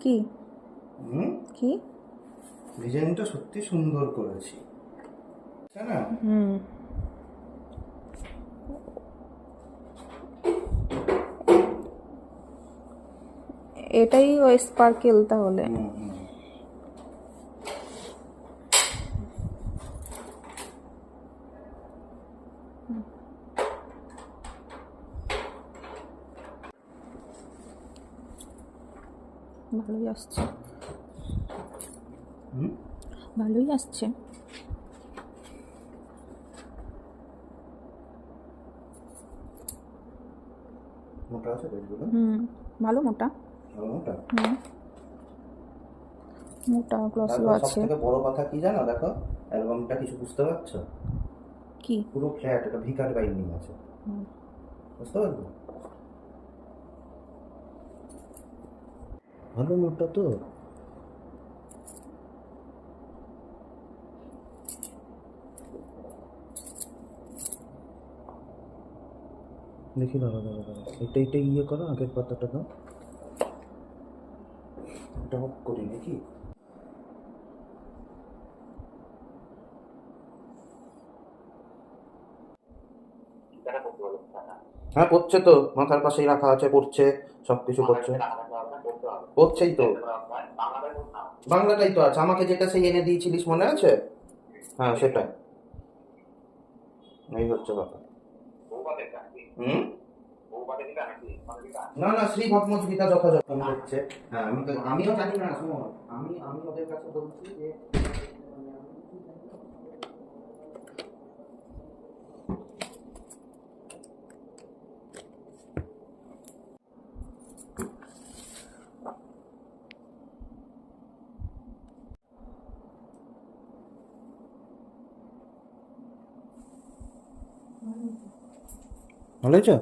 কি হুম, কি ডিজাইনটা সত্যি সুন্দর করেছি, তাই না? হুম এটাই ওই স্পার্কেল তাহলে। হুম হুম। ভালোই আসছে, হুম, ভালোই আসছে। মোটা আছে বেশগুলো? ভালো মোটা। ভালো মোটা। মোটা গ্লসিও তারপর সব আছে। থেকে বড় কথা কি জানো, দেখো অ্যালবামটা কিছু বুঝতে পারছো? কি? পুরো ফ্ল্যাট, এটা ভিকার বাইন্ডিং আছে, বুঝতে পারছো? ভালো মোটা তো। দেখি, দাঁড়া দাঁড়া দাঁড়া, এটা ইয়ে করো, আগের পাতাটা দাও, এটা অফ করি নাকি? হ্যাঁ পড়ছে তো, মাথার পাশেই রাখা আছে, পড়ছে, সবকিছু করছে, পড়ছেই তো। বাংলাটাই তো আছে, আমাকে যেটা সেই এনে দিয়েছিলিস মনে আছে? হ্যাঁ সেটাই, এই হচ্ছে কথা। হুম, না না, শ্রী ভগবত গীতা যথাযথ হচ্ছে। হ্যাঁ আমিও জানি না, শোনো, আমি আমি ওদের কাছে বলছি যে ভালো হয়েছে।